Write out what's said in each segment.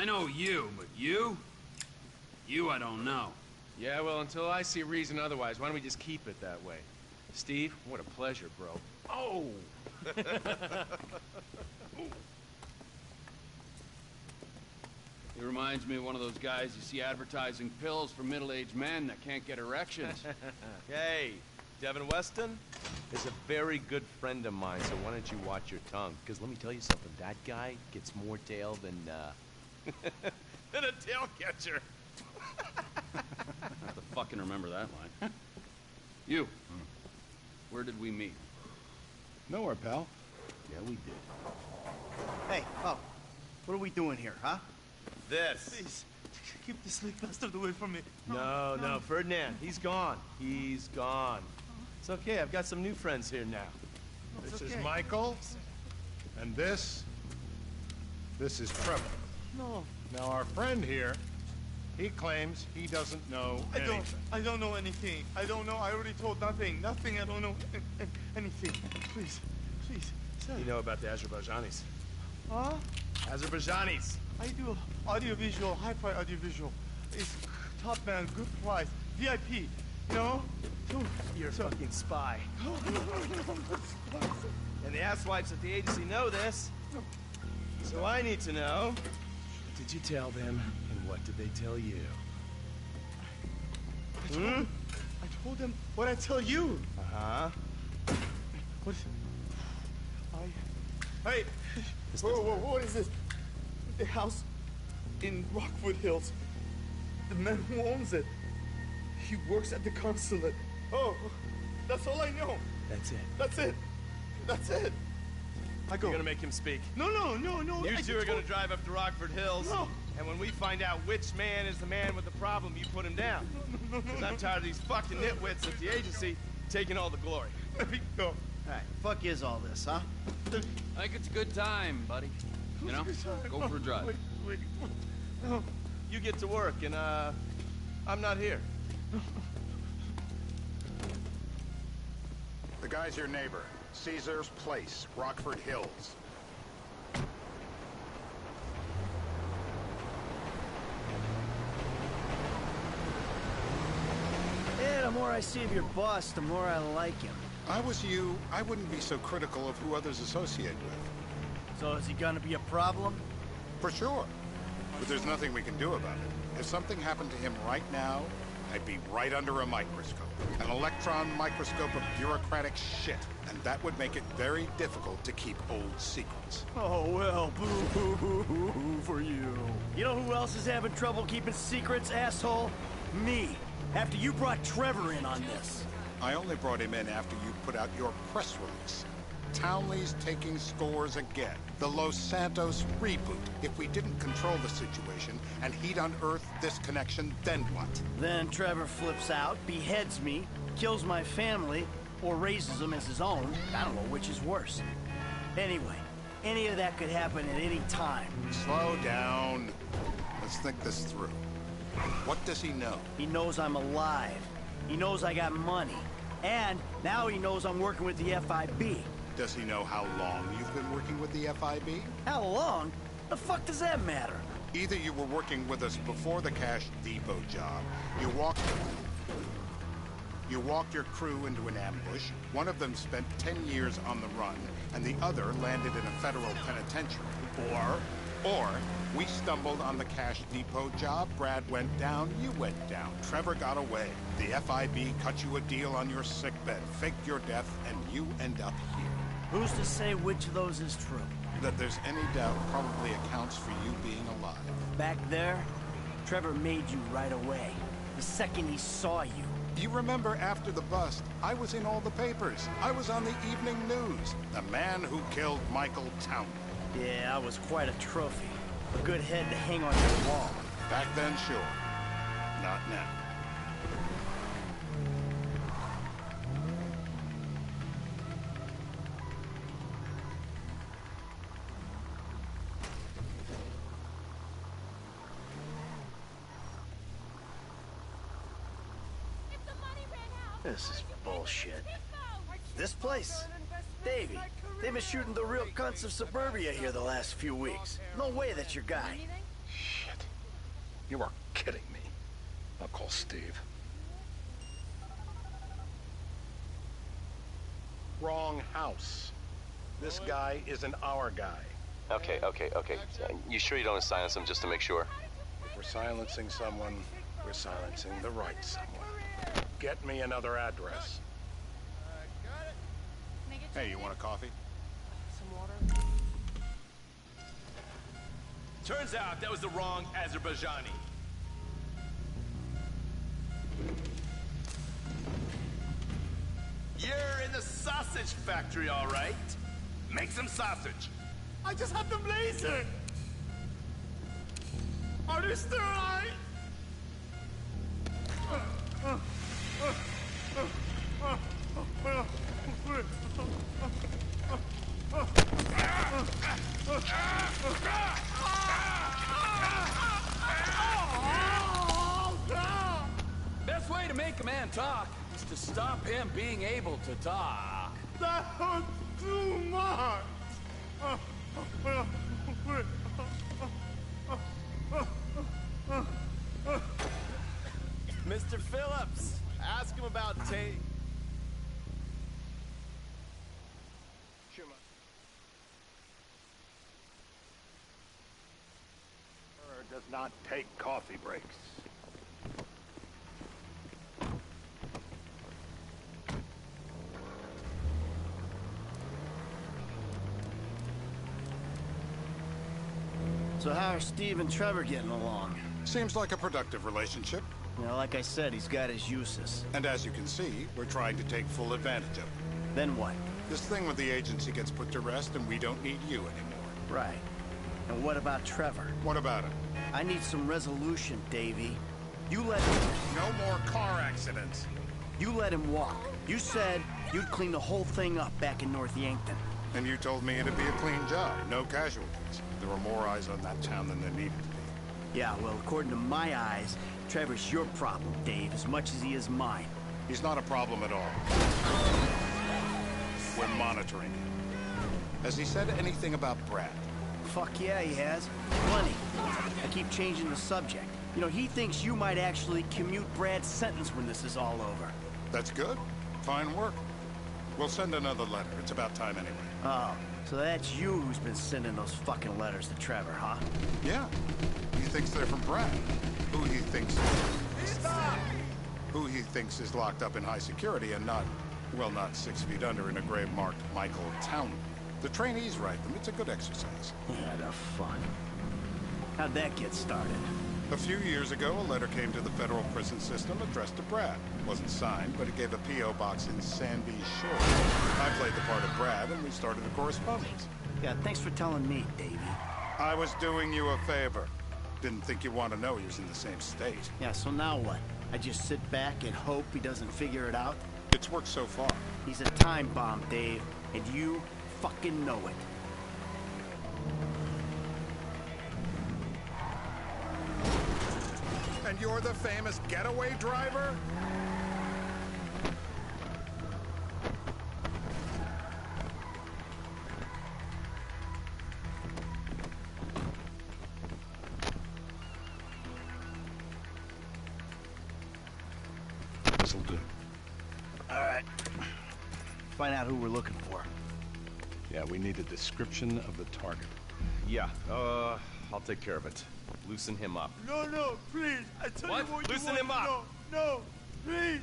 I know you, but you? You I don't know. Yeah, well, until I see reason otherwise, why don't we just keep it that way? Steve, what a pleasure, bro. Oh! He reminds me of one of those guys you see advertising pills for middle-aged men that can't get erections. Hey, Devin Weston is a very good friend of mine, so why don't you watch your tongue? Because let me tell you something, that guy gets more tail than, than a tail catcher. I have to fucking remember that line. You, where did we meet? Nowhere, pal. Yeah, we did. Hey, oh, what are we doing here, huh? This. Please, keep this sleep bastard away from me. No, Ferdinand, he's gone. He's gone. It's okay, I've got some new friends here now. This is Michael, and this is Trevor. No. Now, our friend here, he claims he doesn't know anything. I don't know anything. I don't know. I already told nothing. Nothing. I don't know anything. Please, sir. You know about the Azerbaijanis? Huh? Azerbaijanis. I do audiovisual, hi-fi audiovisual. It's top man, good price, VIP. You know? You're a fucking spy. And the asswipes at the agency know this. So I need to know, what did you tell them, and what did they tell you? I told them what I tell you. Uh-huh. What? Hey! Whoa, what is this? The house in Rockwood Hills. The man who owns it. He works at the consulate. Oh, that's all I know. That's it. That's it. I go. You're gonna make him speak. No. You two are gonna drive up to Rockford Hills. No. And when we find out which man is the man with the problem, you put him down. Because I'm tired of these fucking nitwits at the agency taking all the glory. Let me go. All right, fuck is all this, huh? I think it's a good time, buddy. You know? Go for a drive. Wait. No. You get to work, and, I'm not here. The guy's your neighbor. Caesar's Place, Rockford Hills. Yeah, the more I see of your boss, the more I like him. I was you, I wouldn't be so critical of who others associate with. So is he gonna be a problem? For sure. But there's nothing we can do about it. If something happened to him right now, I'd be right under a microscope. An electron microscope of bureaucratic shit. And that would make it very difficult to keep old secrets. Oh, well, boo-hoo-hoo-hoo for you. You know who else is having trouble keeping secrets, asshole? Me. After you brought Trevor in on this. I only brought him in after you put out your press release. Townley's taking scores again. The Los Santos reboot. If we didn't control the situation and he'd unearthed this connection, then what? Then Trevor flips out, beheads me, kills my family, or raises them as his own. I don't know which is worse. Anyway, any of that could happen at any time. Slow down. Let's think this through. What does he know? He knows I'm alive. He knows I got money. And now he knows I'm working with the FIB. Does he know how long you've been working with the FIB? How long? The fuck does that matter? Either you were working with us before the Cash Depot job, you walked your crew into an ambush, one of them spent 10 years on the run, and the other landed in a federal penitentiary. Or we stumbled on the Cash Depot job, Brad went down, you went down, Trevor got away. The FIB cut you a deal on your sickbed, faked your death, and you end up here. Who's to say which of those is true? That there's any doubt probably accounts for you being alive. Back there, Trevor made you right away. The second he saw you. You remember after the bust, I was in all the papers. I was on the evening news. The man who killed Michael Townley. Yeah, I was quite a trophy. A good head to hang on your wall. Back then, sure. Not now. This is bullshit. This place? Davey, they've been shooting the real cunts of suburbia here the last few weeks. No way that's your guy. You are kidding me. I'll call Steve. Wrong house. This guy isn't our guy. Okay. You sure you don't silence him just to make sure? If we're silencing someone, we're silencing the right someone. Get me another address. Hey, you want a coffee? Turns out that was the wrong Azerbaijani. You're in the sausage factory, all right? Make some sausage. I just have the blazer. Are they still alive? Best way to make a man talk is to stop him being able to talk. That hurt too much. Mr. Phillips, ask him about Tate. Does not take coffee breaks. So how are Steve and Trevor getting along? Seems like a productive relationship. You know, like I said, he's got his uses. And as you can see, we're trying to take full advantage of it. Then what? This thing with the agency gets put to rest and we don't need you anymore. Right. And what about Trevor? What about it? I need some resolution, Davey. You let him... No more car accidents. You let him walk. You said you'd clean the whole thing up back in North Yankton. And you told me it'd be a clean job, no casualties. There were more eyes on that town than there needed to be. Yeah, well, according to my eyes, Trevor's your problem, Dave, as much as he is mine. He's not a problem at all. We're monitoring him. Has he said anything about Brad? Fuck yeah, he has. Plenty. I keep changing the subject. You know, he thinks you might actually commute Brad's sentence when this is all over. That's good. Fine work. We'll send another letter. It's about time anyway. Oh, so that's you who's been sending those fucking letters to Trevor, huh? Yeah. He thinks they're from Brad. Who he thinks... Stop! Who he thinks is locked up in high security and not, well, not 6 feet under in a grave marked Michael Townley. The trainees write them. It's a good exercise. Yeah, the fun. How'd that get started? A few years ago, a letter came to the federal prison system addressed to Brad. It wasn't signed, but it gave a P.O. box in Sandy Shores. I played the part of Brad, and we started a correspondence. Yeah, thanks for telling me, Davey. I was doing you a favor. Didn't think you'd want to know he was in the same state. Yeah, so now what? I just sit back and hope he doesn't figure it out? It's worked so far. He's a time bomb, Dave, and you fucking know it. And you're the famous getaway driver? This'll do. All right. Find out who we're looking for. Yeah, we need a description of the target. Yeah, I'll take care of it. Loosen him up. No, please. I tell What? you what Loosen you want him to up. know. No, please.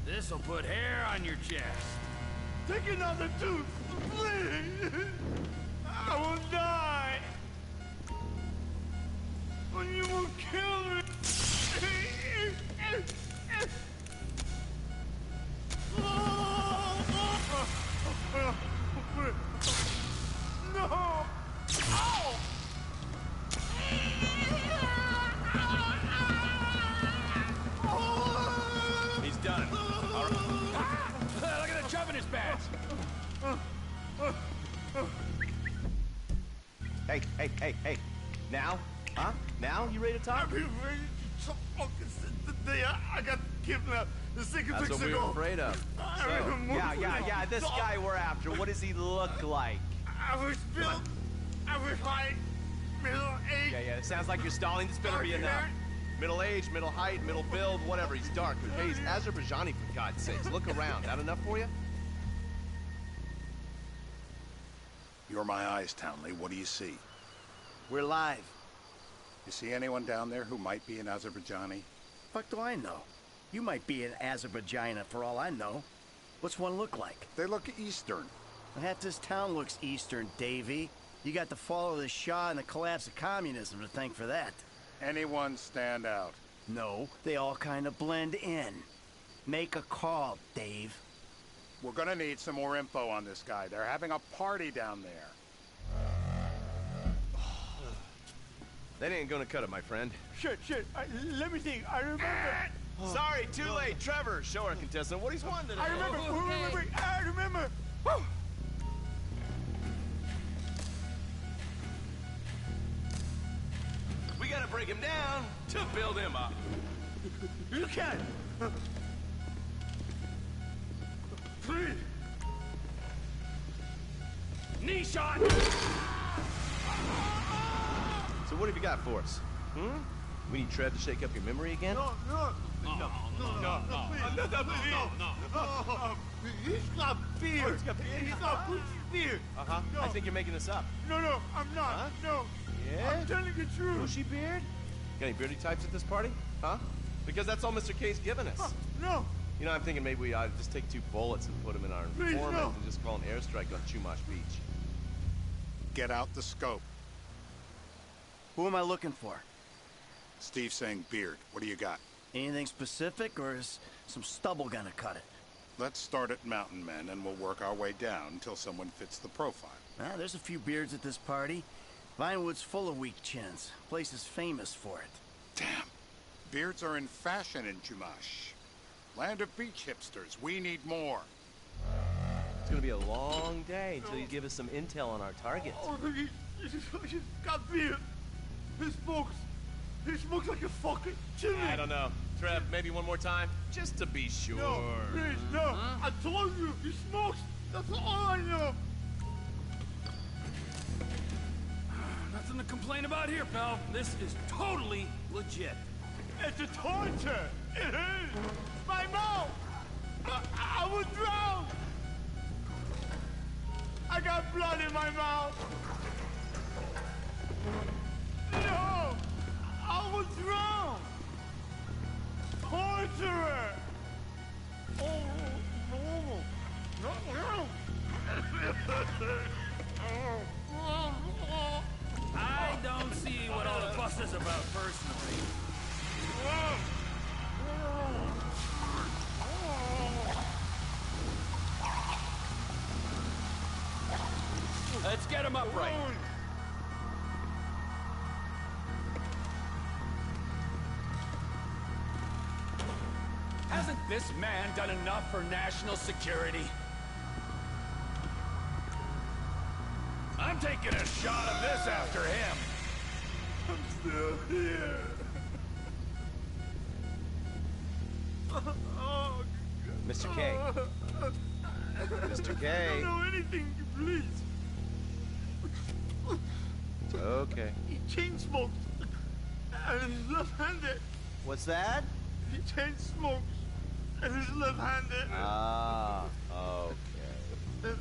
This'll put hair on your chest. Take another tooth, please. I will die. Or you will kill me. No! Ow! He's done. All right. Look at the chub in his pants. Hey. Now? Huh? Now? You ready to talk? I've been ready to talk since the day I got kidnapped 6 That's weeks what we ago. were afraid of. I So, yeah, this guy we're after, what does he look like? I was built. I was like middle-aged. Yeah, it sounds like you're stalling. This better be enough. Middle age, middle height, middle build, whatever. He's dark, okay? He's Azerbaijani, for God's sakes. Look around. That enough for you? You're my eyes, Townley. What do you see? We're live. You see anyone down there who might be an Azerbaijani? Fuck do I know? You might be an Azerbaijani for all I know. What's one look like? They look Eastern. Half this town looks Eastern, Davy. You got the fall of the Shah and the collapse of communism to thank for that. Anyone stand out? No, they all kind of blend in. Make a call, Dave. We're gonna need some more info on this guy. They're having a party down there. That ain't gonna cut it, my friend. Shit. Let me think. I remember. Sorry, too late. Trevor, show our contestant what he's wanted today. I remember. Wait. I remember. Woo! We gotta break him down to build him up. You can. Please. Knee shot! So what have you got for us? We need Trev to shake up your memory again? No. He's got beer. He's got beer. Uh-huh. No. I think you're making this up. No, I'm not. Huh? No. Yeah? I'm telling the truth. Bushy beard? Got any beardy types at this party? Huh? Because that's all Mr. K's given us. No. You know, I'm thinking maybe we ought to just take 2 bullets and put them in our Please, informant no. and just call an airstrike on Chumash Beach. Get out the scope. Who am I looking for? Steve's saying beard. What do you got? Anything specific, or is some stubble gonna cut it? Let's start at Mountain Men, and we'll work our way down until someone fits the profile. There's a few beards at this party. Vinewood's full of weak chins. Place is famous for it. Damn. Beards are in fashion in Chumash. Land of beach hipsters. We need more. It's gonna be a long day until you give us some intel on our target. Oh, he's got beer. He smokes like a fucking chimney. I don't know. Trev, maybe one more time? Just to be sure. No, please, no. I told you, he smokes. That's all I know. Nothing to complain about here, pal. This is totally legit. It's a torture. It is. My mouth. I would drown. I got blood in my mouth. No. I would drown. Torturer. Oh, no. I don't see what all the fuss is about personally. Let's get him upright. Hasn't this man done enough for national security? I'm taking a shot of this after him. I'm still here. Oh, Mr. K. Mr. K. I don't know anything, please. Okay. He chain smokes. And he's left-handed. What's that? He chain smokes. And he's left-handed. Ah, okay.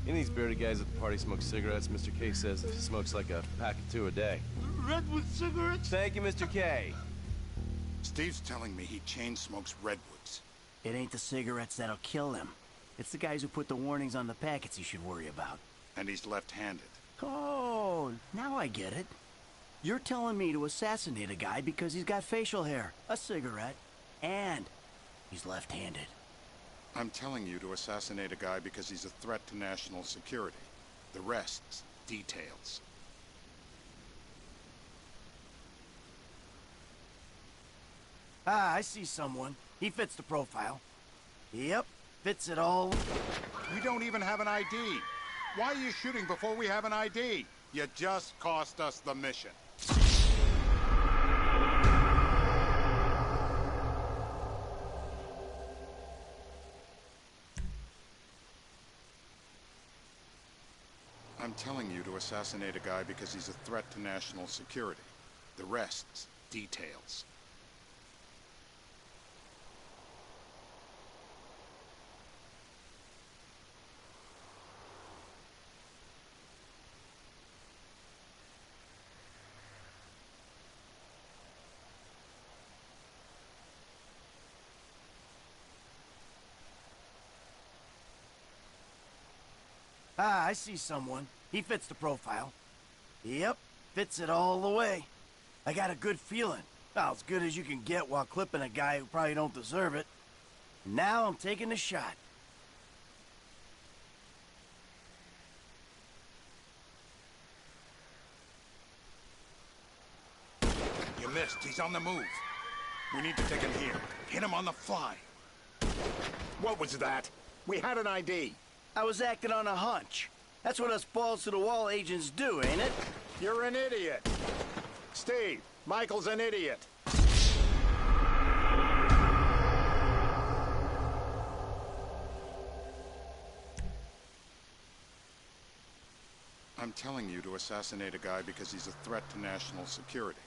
Any of these bearded guys at the party smoke cigarettes. Mr. K says he smokes like a pack of 2 a day. Redwood cigarettes? Thank you, Mr. K. Steve's telling me he chain smokes redwoods. It ain't the cigarettes that'll kill him. It's the guys who put the warnings on the packets you should worry about. And he's left-handed. Oh, now I get it. You're telling me to assassinate a guy because he's got facial hair, a cigarette, and he's left-handed. I'm telling you to assassinate a guy because he's a threat to national security. The rest's details. I see someone. He fits the profile. Yep, fits it all. We don't even have an ID. Why are you shooting before we have an ID? You just cost us the mission. I'm telling you to assassinate a guy because he's a threat to national security. The rest's details. Ah, I see someone. He fits the profile. Yep, fits it all the way. I got a good feeling. Well, as good as you can get while clipping a guy who probably don't deserve it. And now I'm taking the shot. You missed. He's on the move. We need to take him here. Hit him on the fly. What was that? We had an ID. I was acting on a hunch. That's what us balls-to-the-wall agents do, ain't it? You're an idiot. Steve, Michael's an idiot. I'm telling you to assassinate a guy because he's a threat to national security.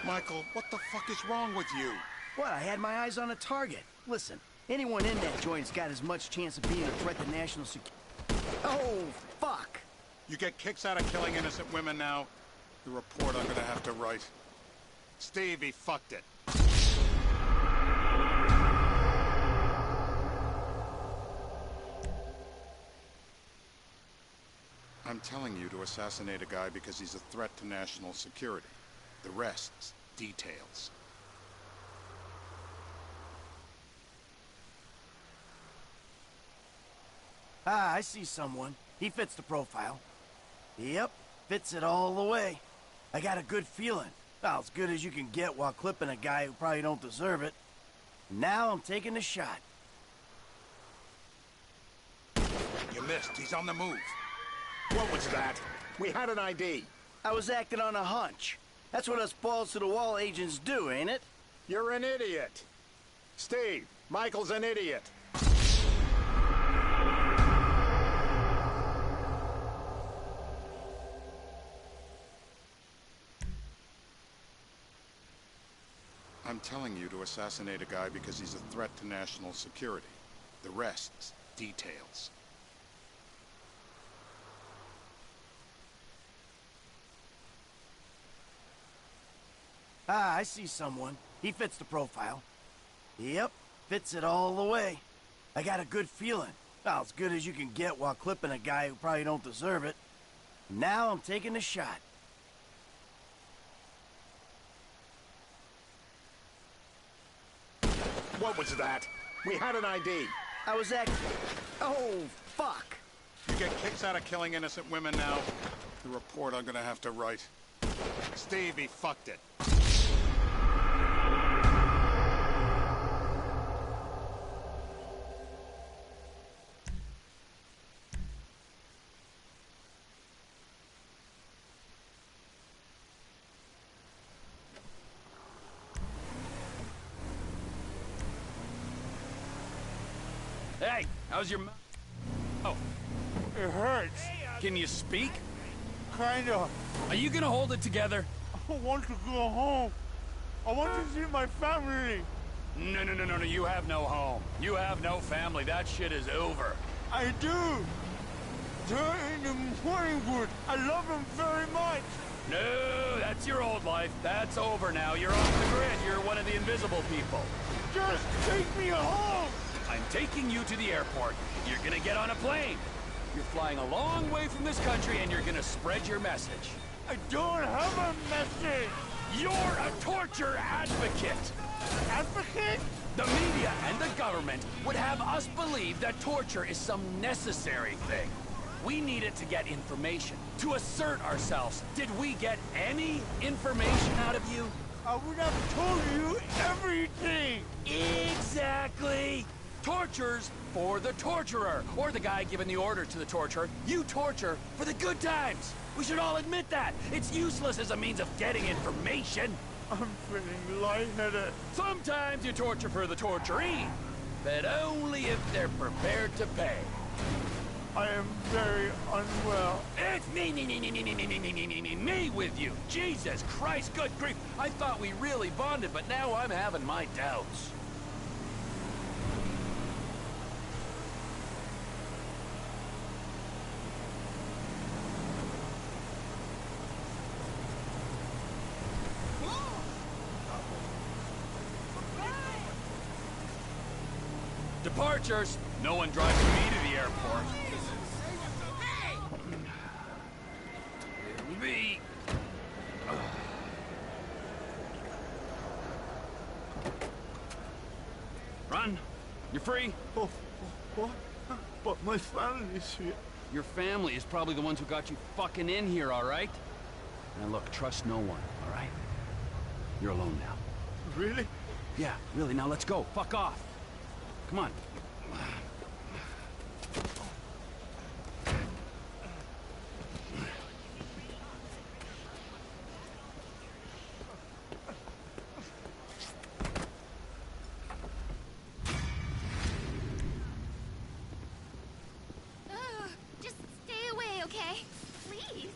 Michael, what the fuck is wrong with you? What, I had my eyes on a target. Listen, anyone in that joint's got as much chance of being a threat to national security. Oh, fuck! You get kicks out of killing innocent women now? The report I'm gonna have to write. Steve, he fucked it. I'm telling you to assassinate a guy because he's a threat to national security. The rest's details. Ah, I see someone. He fits the profile. Yep, fits it all the way. I got a good feeling. Well, as good as you can get while clipping a guy who probably don't deserve it. And now I'm taking the shot. You missed. He's on the move. What was that? We had an ID. I was acting on a hunch. That's what us balls-to-the-wall agents do, ain't it? You're an idiot. Steve, Michael's an idiot. I'm telling you to assassinate a guy because he's a threat to national security. The rest's details. Ah, I see someone. He fits the profile. Yep, fits it all the way. I got a good feeling. Well, as good as you can get while clipping a guy who probably don't deserve it. And now I'm taking the shot. What was that? We had an ID. I was acting... Oh, fuck! You get kicks out of killing innocent women now? The report I'm gonna have to write. Steve, he fucked it. Hey, how's your Oh, It hurts. can you speak? Kinda. Are you gonna hold it together? I want to go home. I want to see my family. No, you have no home. You have no family. That shit is over. I do. They're in the Morningwood. I love them very much. No, that's your old life. That's over now. You're off the grid. You're one of the invisible people. Just take me home. I'm taking you to the airport. You're gonna get on a plane. You're flying a long way from this country and you're gonna spread your message. I don't have a message. You're a torture advocate. Advocate? The media and the government would have us believe that torture is some necessary thing. We need it to get information, to assert ourselves. Did we get any information out of you? I would have told you everything. Exactly. Torture's for the torturer, or the guy giving the order to the torturer. You torture for the good times. We should all admit that. It's useless as a means of getting information. I'm feeling lightheaded. Sometimes you torture for the torturee, but only if they're prepared to pay. I am very unwell. It's me with you. Jesus Christ, good grief. I thought we really bonded, but now I'm having my doubts. Departures. No one drives me to the airport. Me. Run. You're free. Oh, what? But my family's here. Your family is probably the ones who got you fucking in here, all right? Now look, trust no one, all right? You're alone now. Really? Yeah, really. Now let's go. Fuck off. Come on. Just stay away, okay? Please.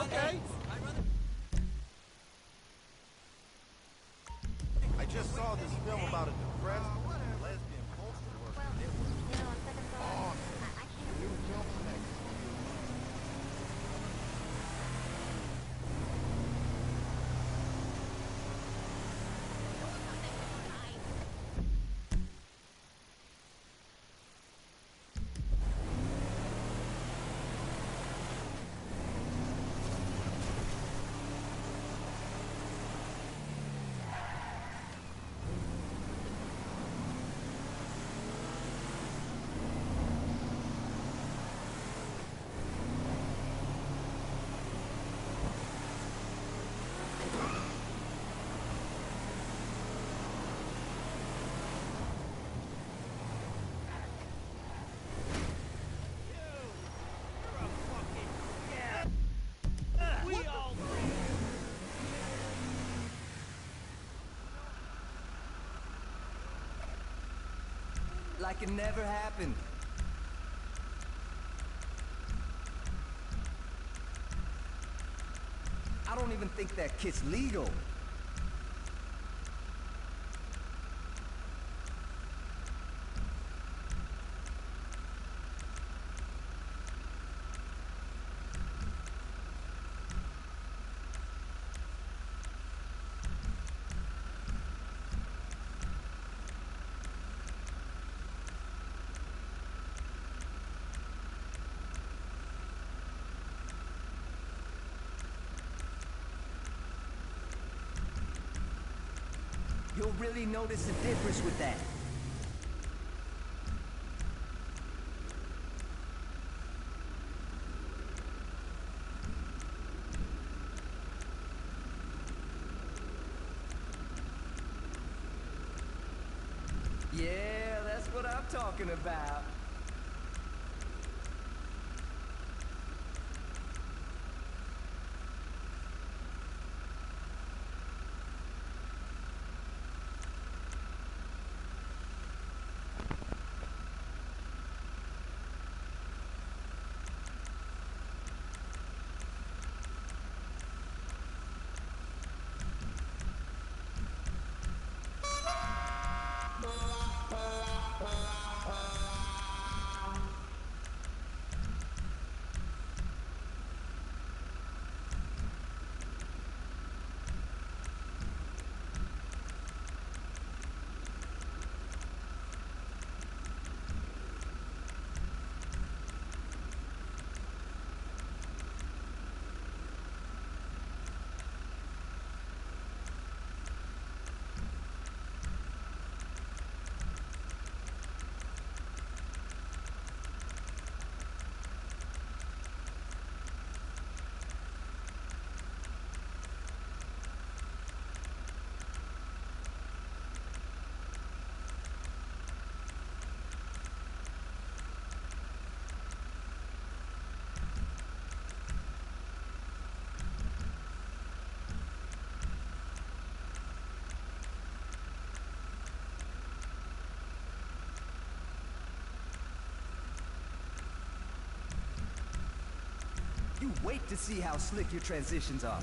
Okay. I just saw this film about a depressed lesbian postal worker. On second thought, I can't. Like it never happened. I don't even think that kid's legal. You'll really notice the difference with that. Yeah, that's what I'm talking about. You wait to see how slick your transitions are.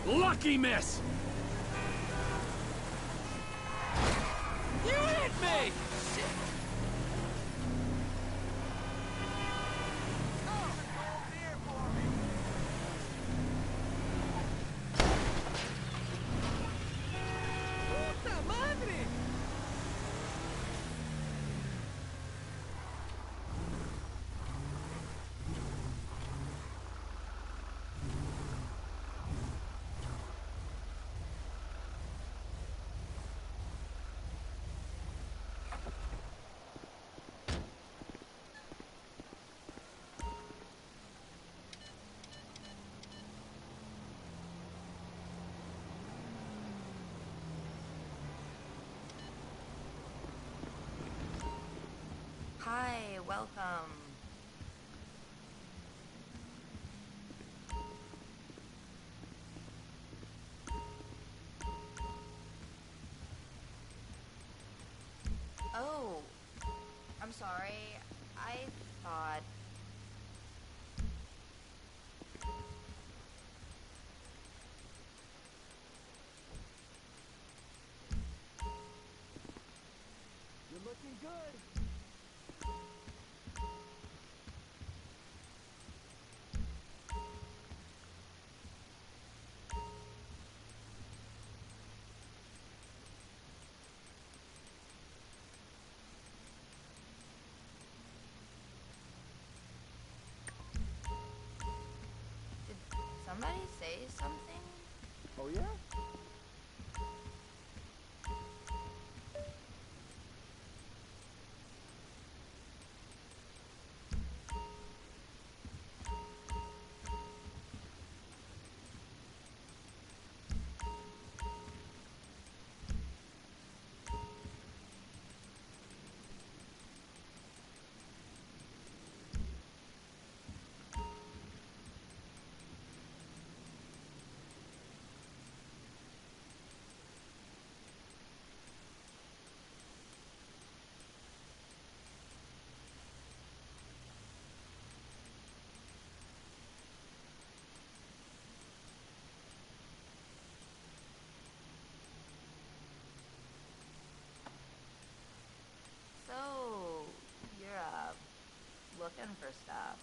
Lucky miss! You hit me! Shit. Puta madre! Hi, welcome. Oh, I'm sorry. I thought... You're looking good. Did somebody say something? Oh, yeah? So, you're, looking for stuff.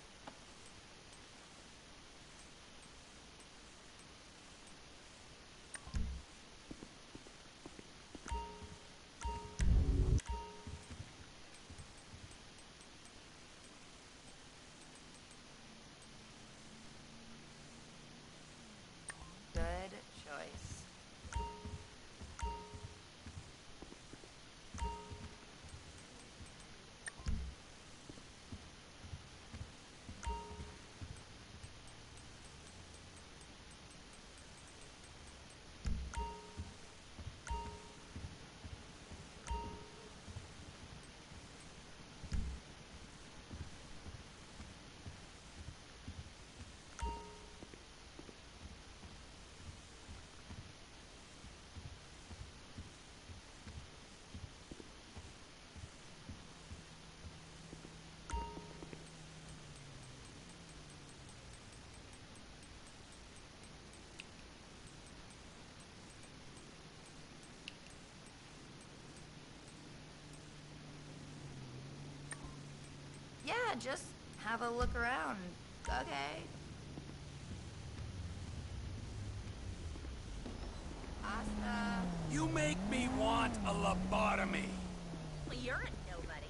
Good choice. Yeah, just have a look around. Okay. Asta. You make me want a lobotomy. Well, you're a nobody.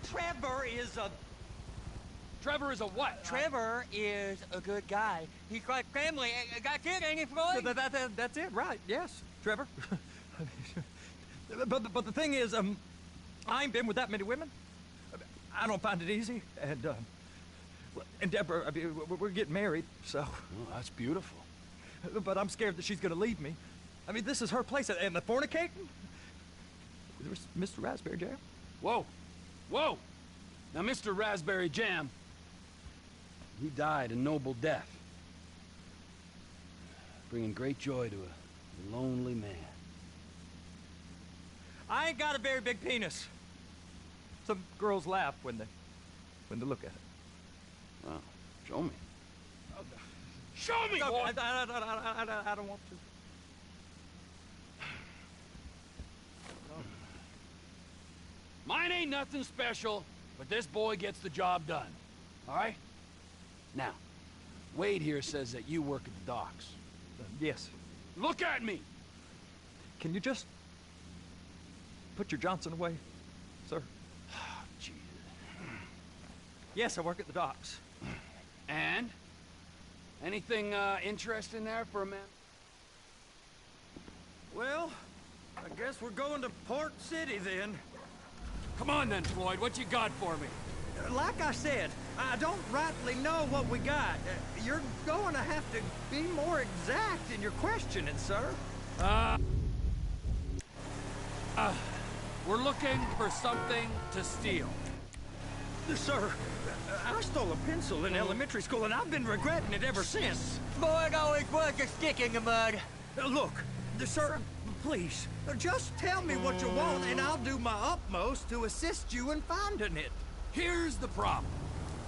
Trevor is a... Trevor is a what? Trevor is a good guy. He's got family. Got kid, ain't he, Floyd? That's it, right? Yes, Trevor. but the thing is, I ain't been with that many women. I don't find it easy, and Deborah, I mean, we're getting married, so. Oh, that's beautiful. But I'm scared that she's gonna leave me. I mean, this is her place, and the fornicating. There's Mr. Raspberry Jam. Whoa. Whoa! Now, Mr. Raspberry Jam, he died a noble death, bringing great joy to a lonely man. I ain't got a very big penis. Some girls laugh when they look at it. Wow. Show me. Show me, No, boy! I don't want to. Mine ain't nothing special, but this boy gets the job done. All right? Now, Wade here says that you work at the docks. Yes. Look at me! Can you just put your Johnson away, sir? Jesus. Yes, I work at the docks. And? Anything interesting there for a man? Well, I guess we're going to Port City then. Come on then, Floyd. What you got for me? Like I said, I don't rightly know what we got. You're going to have to be more exact in your questioning, sir. We're looking for something to steal. Sir, I stole a pencil in elementary school, and I've been regretting it ever since. Floyd always was a stick in the mud. Look, sir, please, just tell me what you want, and I'll do my utmost to assist you in finding it. Here's the problem.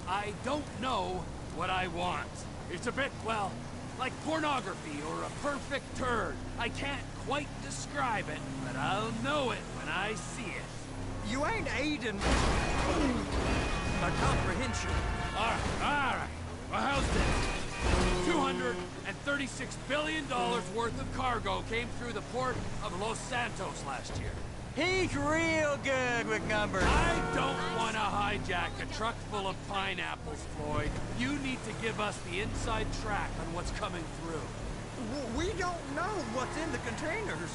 I don't know what I want. It's a bit, well, like pornography or a perfect turd. I can't quite describe it, but I'll know it when I see it. You ain't aiding my comprehension. All right. Well, how's this? $236 billion worth of cargo came through the port of Los Santos last year. He's real good with numbers. I don't want to hijack a truck full of pineapples, Floyd. You need to give us the inside track on what's coming through. We don't know what's in the containers.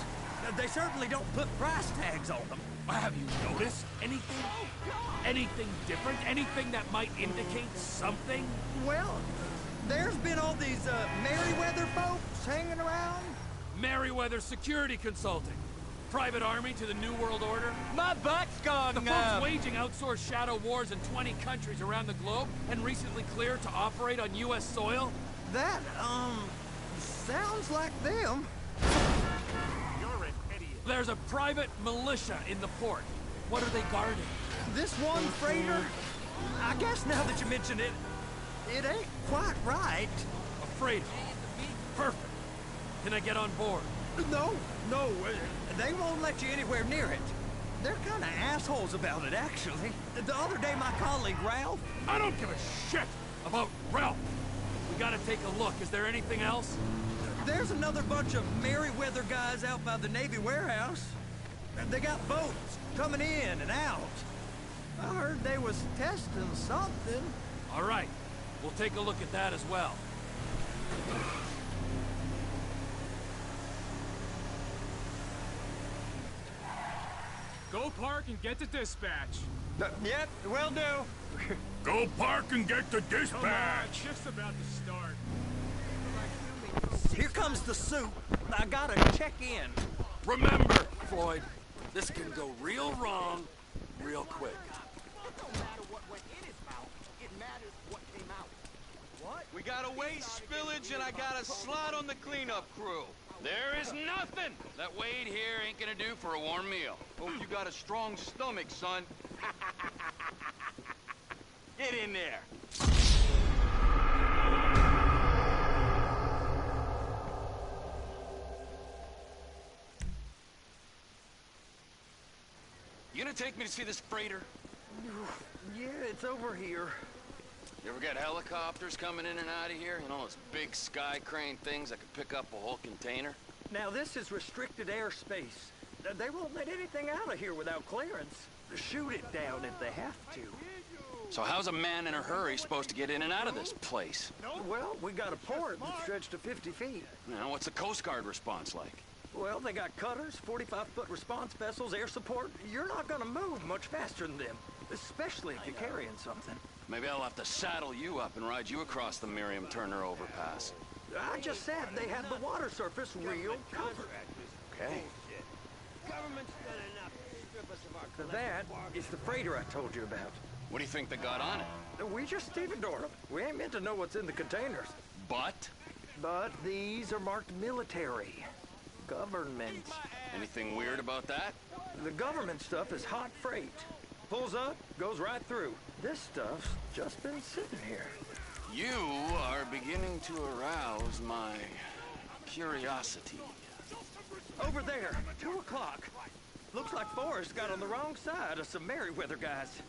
They certainly don't put price tags on them. Have you noticed anything? Anything different? Anything that might indicate something? Well, there's been all these Merryweather folks hanging around. Merryweather Security Consulting. Private army to the New World Order. My butt's gone The folks waging outsourced shadow wars in 20 countries around the globe and recently cleared to operate on U.S. soil. That, sounds like them. You're an idiot. There's a private militia in the port. What are they guarding? This one freighter, I guess now that you mention it, it ain't quite right. A freighter. Perfect. Can I get on board? No, they won't let you anywhere near it. They're kind of assholes about it, actually. The other day, my colleague, Ralph... I don't give a shit about Ralph. We gotta take a look. Is there anything else? There's another bunch of Merryweather guys out by the Navy warehouse. They got boats coming in and out. I heard they was testing something. All right, we'll take a look at that as well. Go park and get to dispatch. Yep, will do. Go park and get the Come on, dispatch! shift's about to start. Here comes the soup. I gotta check in. Remember, Floyd, this can go real wrong real quick. We got a waste spillage and I got a slot on the cleanup crew. There is nothing that Wade here ain't gonna do for a warm meal. Hope you got a strong stomach, son. Get in there. You gonna take me to see this freighter? Yeah, it's over here. You ever got helicopters coming in and out of here? You know, those big sky crane things that could pick up a whole container? Now, this is restricted airspace. They won't let anything out of here without clearance. Shoot it down if they have to. So how's a man in a hurry supposed to get in and out of this place? Well, we got a port that stretched to 50 feet. Now, what's the Coast Guard response like? Well, they got cutters, 45-foot response vessels, air support. You're not gonna move much faster than them, especially if you're carrying something. Maybe I'll have to saddle you up and ride you across the Miriam Turner overpass. I just said they had the water surface real covered. Okay. That is the freighter I told you about. What do you think they got on it? We just stevedored them. We ain't meant to know what's in the containers. But? But these are marked military. Government. Anything weird about that? The government stuff is hot freight. Pulls up, goes right through. This stuff's just been sitting here. You are beginning to arouse my curiosity. Over there, 2 o'clock. Looks like Forrest got on the wrong side of some Merryweather guys.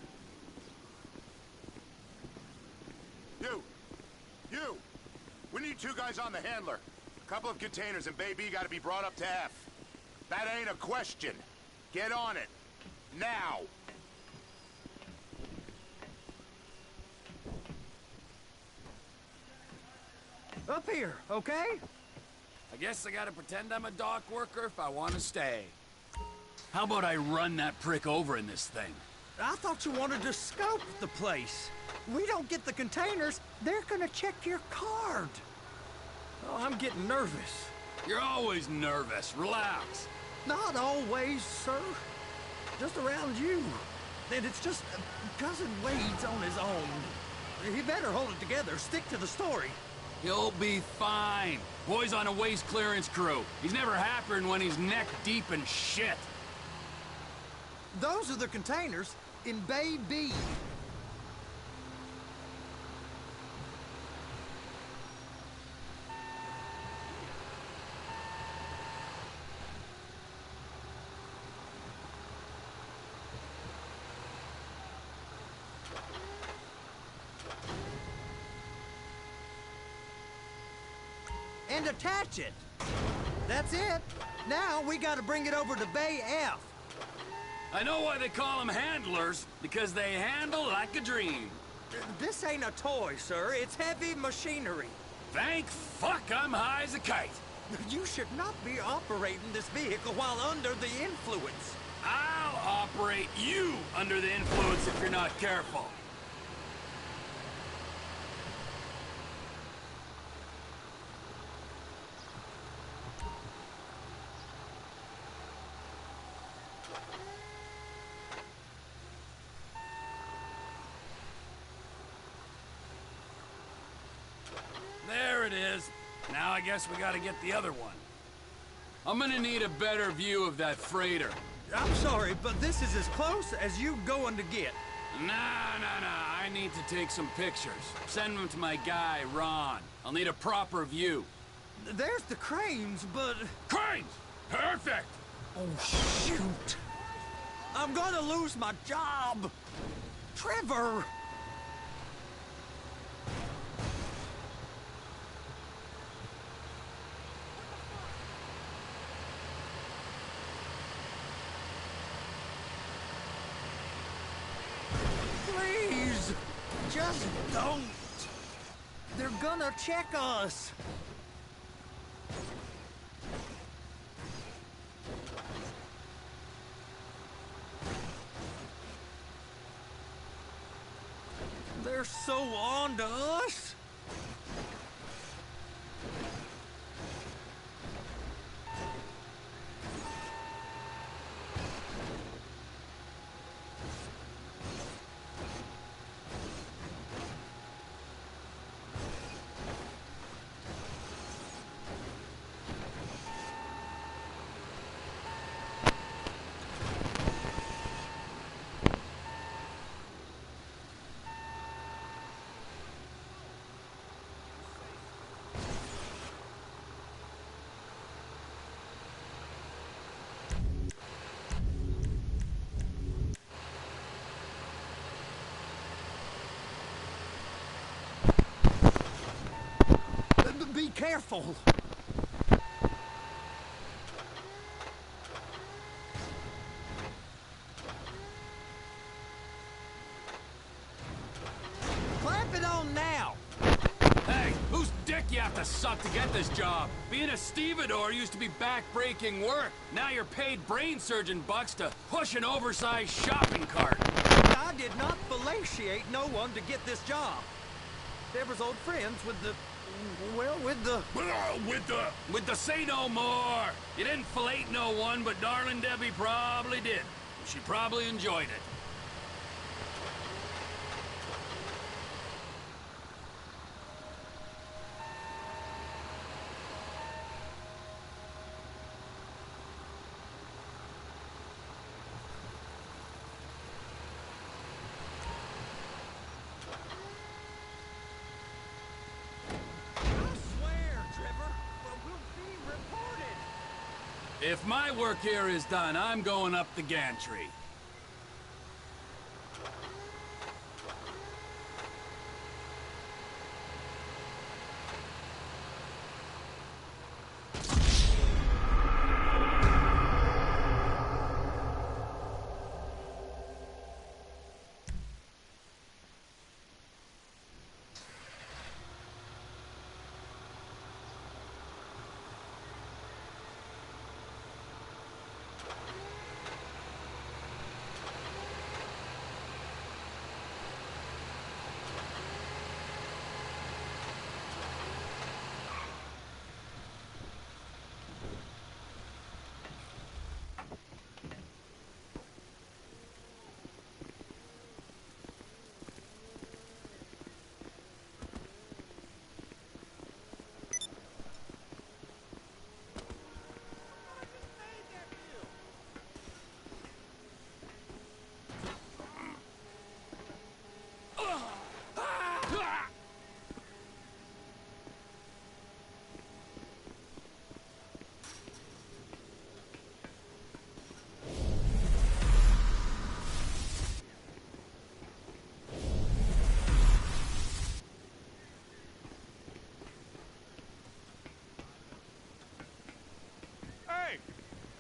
You! We need 2 guys on the handler. A couple of containers and Bay B gotta be brought up to F. That ain't a question. Get on it. Now! Up here, okay? I guess I gotta pretend I'm a dock worker if I want to stay. How about I run that prick over in this thing? I thought you wanted to scope the place. We don't get the containers, they're gonna check your card. Oh, I'm getting nervous. You're always nervous. Relax. Not always, sir. Just around you. And it's just Cousin Wade's on his own. He better hold it together. Stick to the story. He'll be fine. Boy's on a waste clearance crew. He's never happier than when he's neck deep in shit. Those are the containers in Bay B. And attach it. That's it. Now we gotta bring it over to Bay F. I know why they call them handlers, because they handle like a dream. This ain't a toy, sir. It's heavy machinery. Thank fuck I'm high as a kite. You should not be operating this vehicle while under the influence. I'll operate you under the influence if you're not careful. There it is. Now I guess we gotta get the other one. I'm gonna need a better view of that freighter. I'm sorry, but this is as close as you going to get. Nah. I need to take some pictures. Send them to my guy, Ron. I'll need a proper view. There's the cranes, but... Cranes! Perfect! Oh, shoot. I'm gonna lose my job. Trevor! Just don't. They're gonna check us. They're so on to us. Be careful. Clamp it on now. Hey, whose dick you have to suck to get this job? Being a stevedore used to be back-breaking work. Now you're paid brain surgeon bucks to push an oversized shopping cart. I did not fellatiate no one to get this job. Deborah's old friends with the... Well, with the say no more. You didn't fillet no one, but darling Debbie probably did. She probably enjoyed it. If my work here is done, I'm going up the gantry.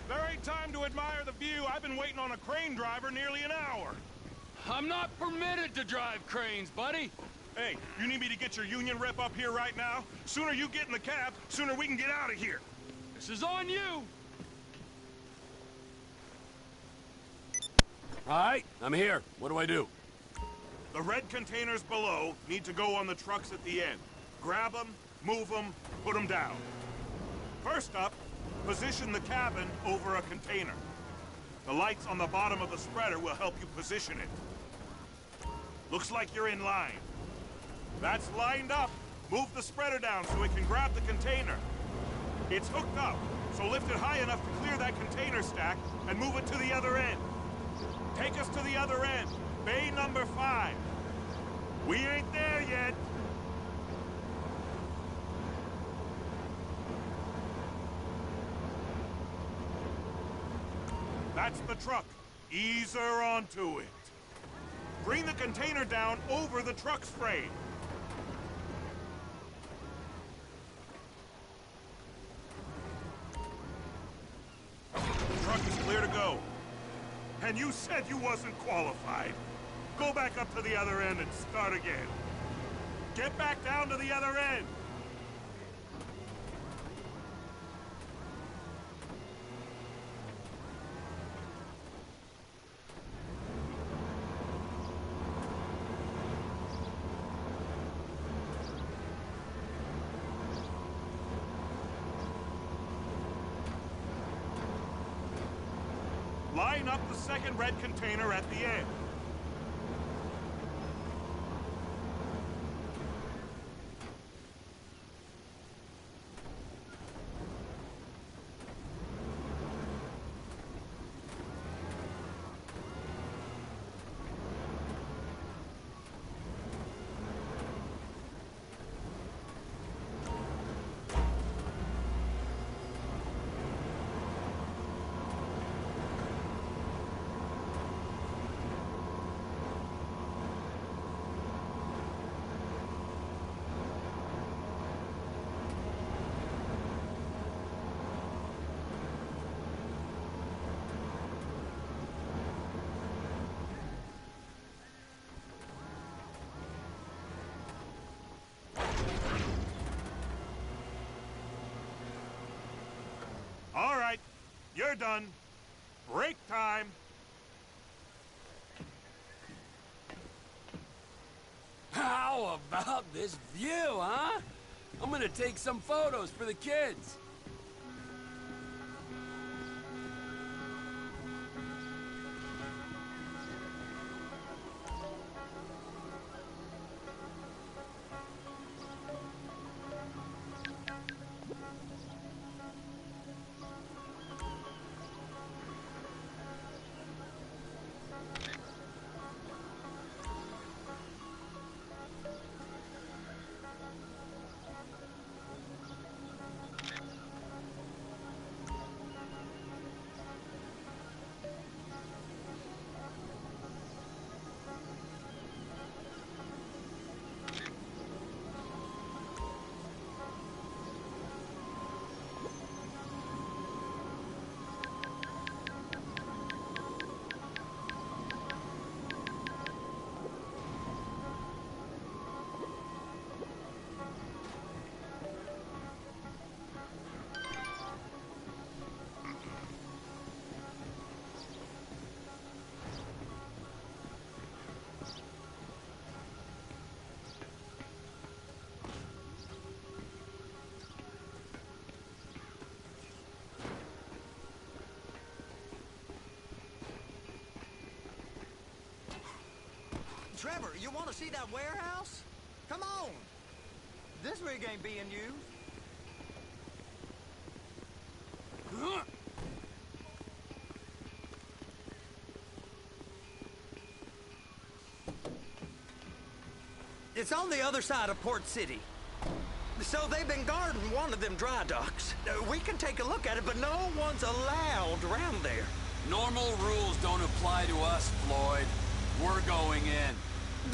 There ain't time to admire the view. I've been waiting on a crane driver nearly an hour. I'm not permitted to drive cranes, buddy. Hey, you need me to get your union rep up here right now? Sooner you get in the cab, sooner we can get out of here. This is on you. All right, I'm here. What do I do? The red containers below need to go on the trucks at the end. Grab them, move them, put them down. First up, position the cabin over a container. The lights on the bottom of the spreader will help you position it. Looks like you're in line. That's lined up. Move the spreader down so it can grab the container. It's hooked up, so lift it high enough to clear that container stack and move it to the other end. Take us to the other end, bay number 5. We ain't there yet. That's the truck. Ease her onto it. Bring the container down over the truck's frame. The truck is clear to go. And you said you wasn't qualified. Go back up to the other end and start again. Get back down to the other end! Line up the second red container at the end. All right, you're done. Break time. How about this view, huh? I'm gonna take some photos for the kids. Trevor, you want to see that warehouse? Come on. This rig ain't being used. It's on the other side of Port City. So they've been guarding one of them dry docks. We can take a look at it, but no one's allowed around there. Normal rules don't apply to us, Floyd. We're going in.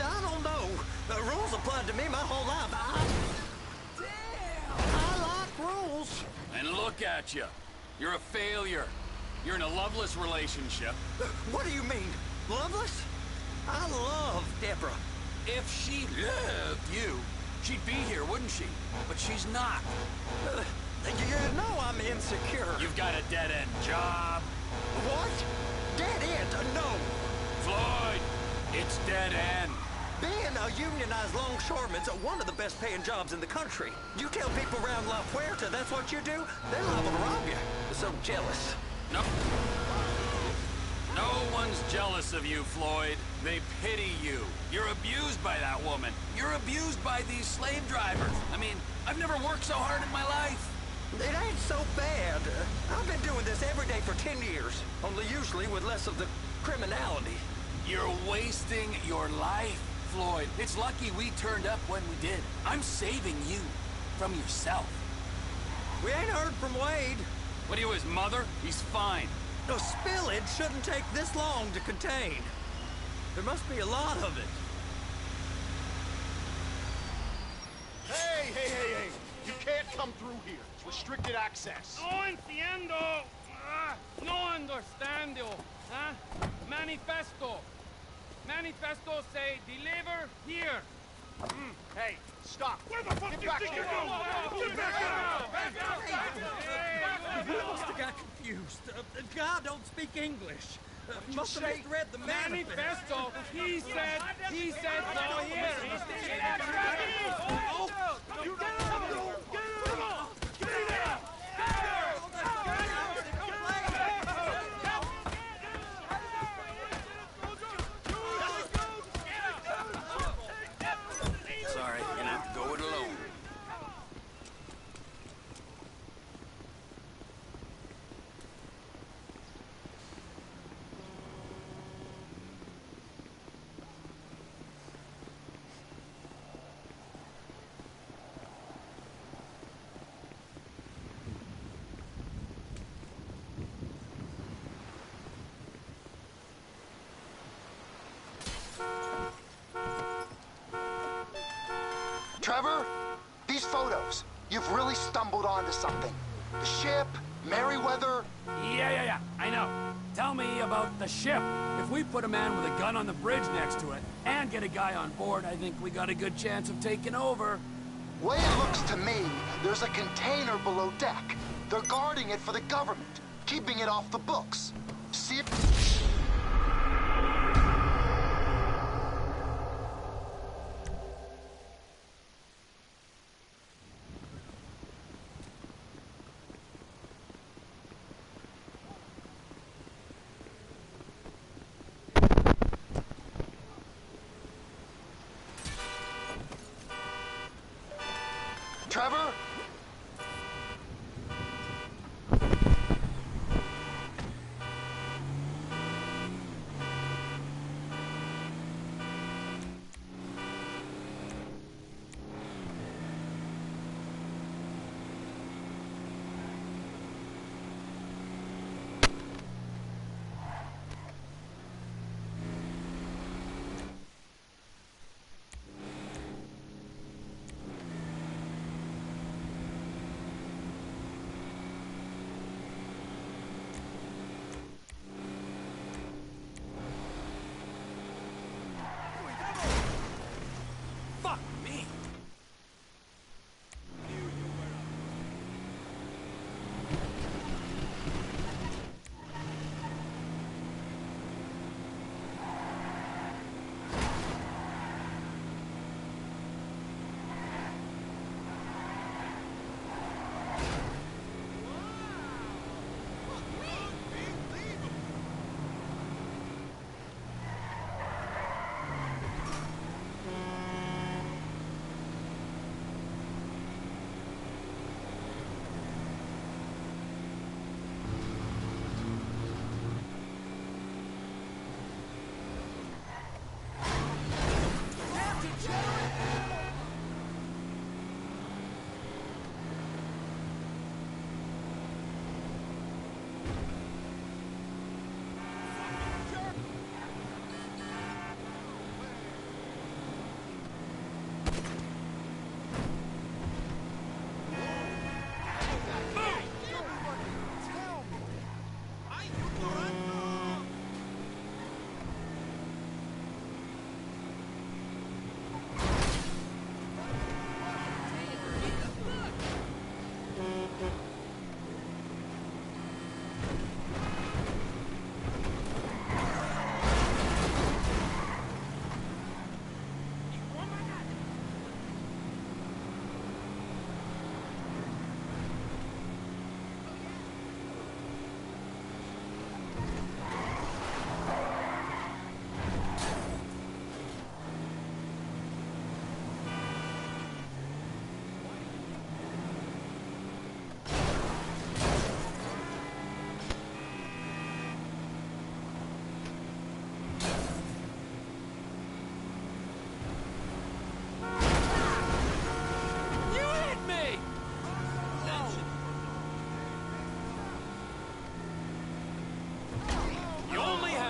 I don't know. The rules applied to me my whole life. Damn! I like rules. And look at you. You're a failure. You're in a loveless relationship. What do you mean? Loveless? I love Deborah. If she loved you, she'd be here, wouldn't she? But she's not. You know I'm insecure. You've got a dead-end job. What? Dead end? No. Floyd, it's dead end. Being a unionized longshoreman's one of the best paying jobs in the country. You tell people around La Puerta that's what you do, they're liable to rob you. They're so jealous. No. No one's jealous of you, Floyd. They pity you. You're abused by that woman. You're abused by these slave drivers. I mean, I've never worked so hard in my life. It ain't so bad. I've been doing this every day for 10 years, only usually with less of the criminality. You're wasting your life, Floyd. It's lucky we turned up when we did. I'm saving you from yourself. We ain't heard from Wade. What are you, his mother? He's fine. The spillage shouldn't take this long to contain. There must be a lot of it. Hey! You can't come through here. It's restricted access. No entiendo. No understando. Huh? Manifesto. Manifesto say deliver here. Hey, stop! Where the fuck get back here! Get back We must have got confused. The guy don't speak English. Must have misread the manifesto. He said no here. Sorry, you're gonna have to go it alone. Trevor, these photos, you've really stumbled onto something. The ship, Merryweather. Yeah, I know. Tell me about the ship. If we put a man with a gun on the bridge next to it and get a guy on board, I think we got a good chance of taking over. Way it looks to me, there's a container below deck. They're guarding it for the government, keeping it off the books. See if... Trevor?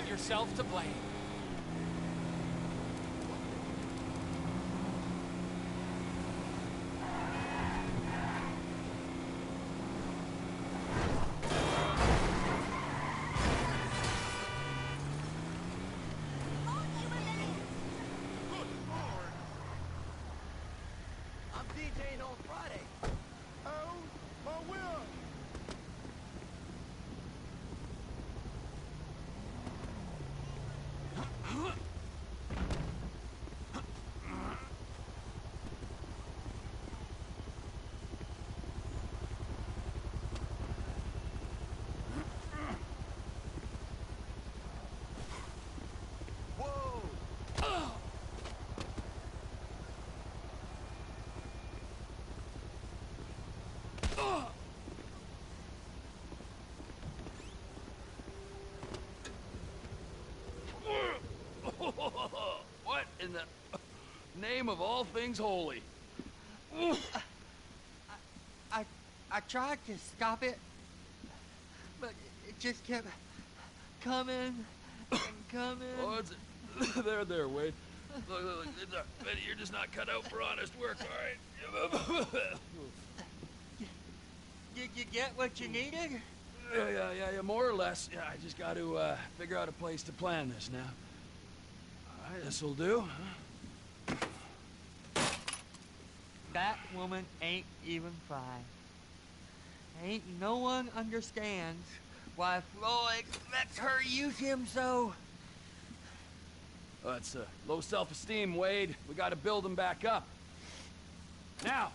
Yourself to blame. will! What in the name of all things holy? I tried to stop it, but it just kept coming and coming. Oh, it's there, Wade. Look, you're just not cut out for honest work, all right? Did you get what you needed? Yeah, more or less. Yeah, I just got to figure out a place to plan this now. All right, this'll do. Huh? That woman ain't even fine. Ain't no one understands why Floyd lets her use him so. Oh, it's low self-esteem, Wade. We got to build him back up. Now.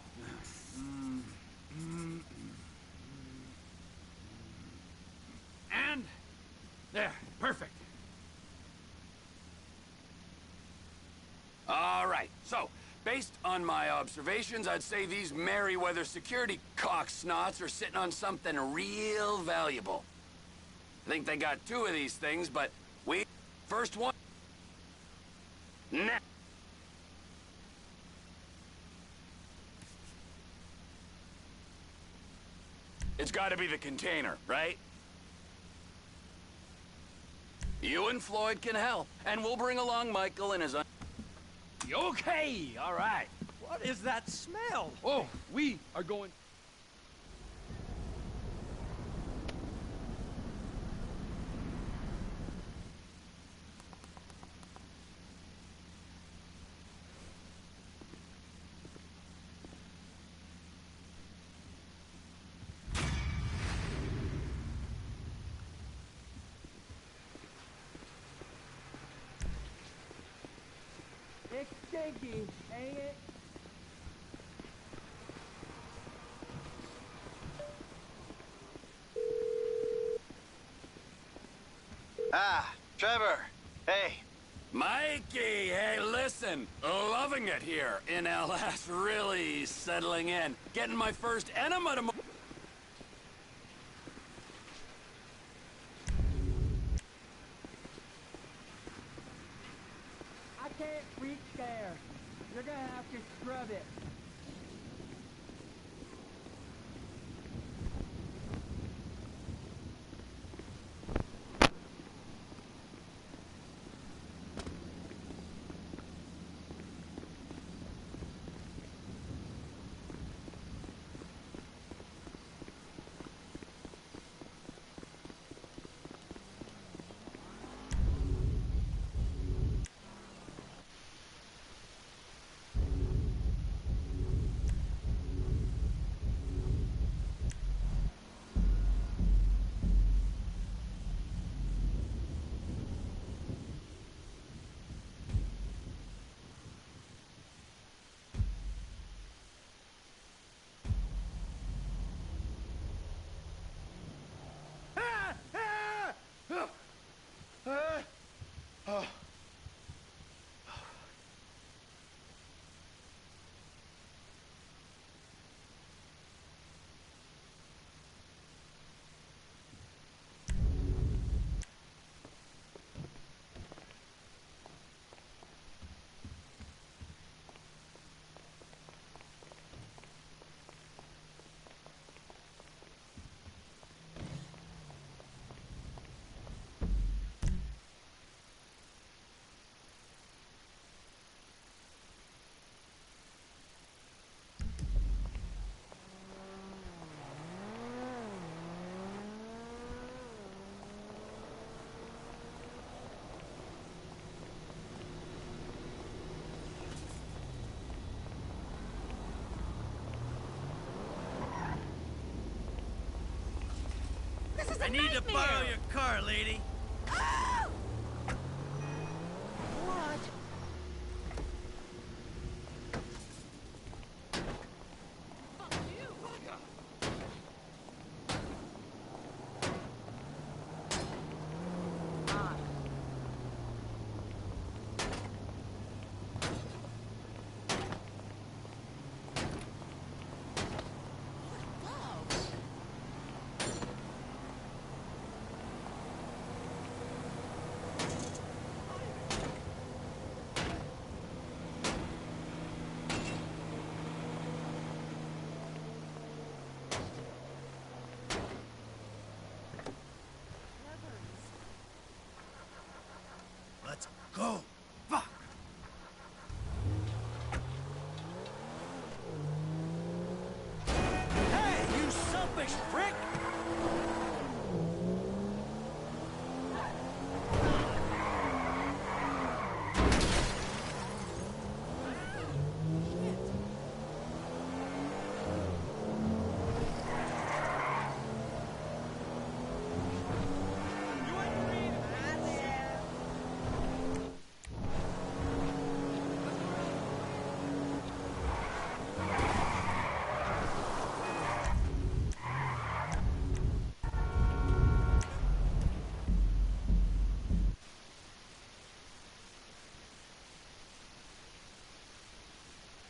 And there, perfect. All right, so based on my observations, I'd say these Merryweather security cocksnots are sitting on something real valuable. I think they got 2 of these things, but first one. Nah. It's got to be the container, right? You and Floyd can help, and we'll bring along Michael and his Okay, all right. What is that smell? Oh, we are going... It's stinky, ain't it? Ah, Trevor. Hey. Mikey, hey, listen. Loving it here in LS. Really settling in. Getting my first enema tomorrow. I can't reach there. You're gonna have to scrub it. I need to borrow your car, lady. Oh! What? Let's go. Fuck. Hey, you selfish prick!